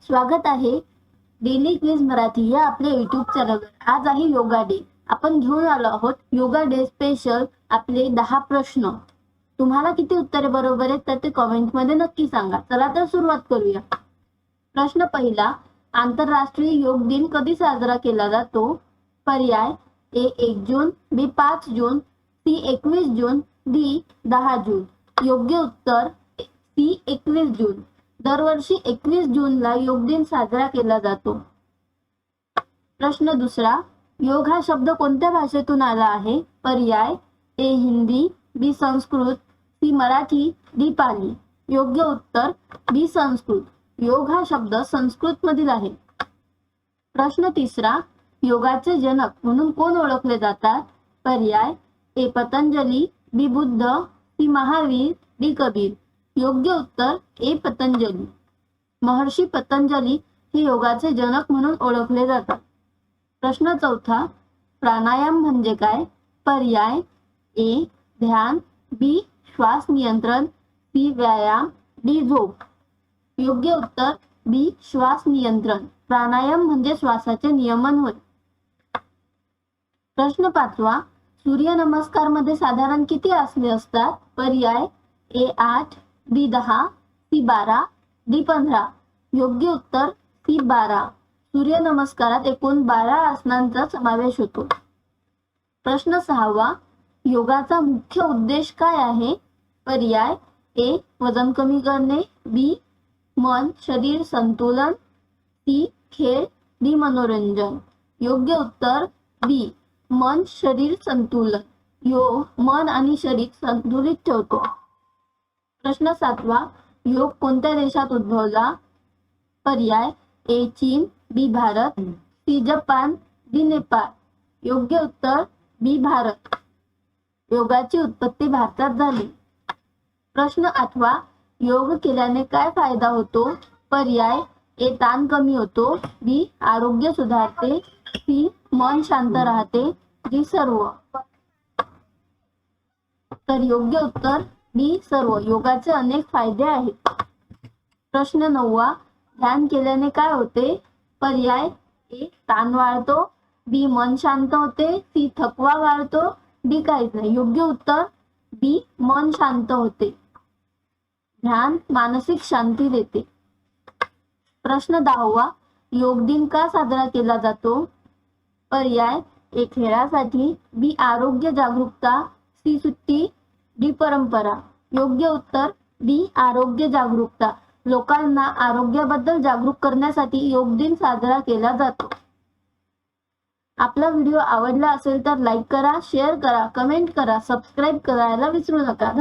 स्वागत आहे daily quiz Marathi या आपल्या युट्यूब चॅनलवर। आज आहे योगा डे। आपण घेऊन आलो आहोत योगा डे स्पेशल आपले 10 प्रश्न। तुम्हाला किती उत्तरे बरोबर आहेत तर ते कमेंट मध्ये नक्की सांगा। चला तर सुरुवात करूया। प्रश्न पहिला, आंतरराष्ट्रीय योग दिन कधी साजरा केला जातो? पर्याय ए 1 जून, बी 5 जून, सी 21 जून, डी 10 जून। योग्य उत्तर सी 21 जून। दरवर्षी 21 जूनला योग दिन साजरा केला जातो। प्रश्न दुसरा, योग हा शब्द कोणत्या भाषेतून आला आहे? पर्याय ए हिंदी, बी संस्कृत, सी मराठी, डी पाली। योग्य उत्तर बी संस्कृत। योग हा शब्द संस्कृत मधील आहे। प्रश्न तिसरा, योगाचे जनक म्हणून कोण ओळखले जातात? पर्याय ए पतंजली, बी बुद्ध, सी महावीर, डी कबीर। योग्य उत्तर ए पतंजली। महर्षी पतंजली हे योगाचे जनक म्हणून ओळखले जातात। प्रश्न चौथा, प्राणायाम म्हणजे काय? पर्याय ए ध्यान, बी श्वास नियंत्रण, सी व्यायाम, डी झोप। योग्य उत्तर बी श्वास नियंत्रण। प्राणायाम म्हणजे श्वासाचे नियमन होय। प्रश्न पाचवा, सूर्य नमस्कार मध्ये साधारण किती आसने असतात? पर्याय ए 8, बी 10, सी 12, डी 15। योग्य उत्तर सी 12। सूर्य नमस्कारात एकूण 12 आसनांचा समावेश होतो। प्रश्न सहावा, योगाचा मुख्य उद्देश काय आहे? पर्याय ए वजन कमी करणे, बी मन शरीर संतुलन, सी खेळ, डी मनोरंजन। योग्य उत्तर बी मन शरीर संतुलन। योग मन आणि शरीर संतुलित ठेवतो। प्रश्न सातवा, योग कोणत्या देशात उद्भवला? पर्याय ए चीन, B Bharat, C Japan, D Nepal. योग्य उत्तर बी भारत। योगाची उत्पत्ती भारतात झाली। प्रश्न आठवा, योग केल्याने काय फायदा होतो? पर्याय ए ताण कमी होतो, बी आरोग्य सुधारते, सी मन शांत राहते, डी सर्व। तर योग्य उत्तर बी सर्व। योगाचे अनेक फायदे आहेत। प्रश्न नववा, ध्यान केल्याने काय होते? पर्याय ए ताण वाढतो, बी मन शांत होते, सी थकवा वाढतो, डी काहीच नाही। योग्य उत्तर बी मन शांत होते। ध्यान मानसिक शांती देते। प्रश्न 10वा, योग दिन का साजरा केला जातो? पर्याय ए खेळासाठी, बी आरोग्य जागरूकता, सी सुट्टी, डी परंपरा। योग्य उत्तर बी आरोग्य जागरूकता। लोकांना आरोग्याबद्दल जागरूक करण्यासाठी योग दिन साजरा केला जातो। आपला व्हिडिओ आवडला असेल तर लाईक करा, शेअर करा, कमेंट करा, सबस्क्राईब करायला विसरू नका।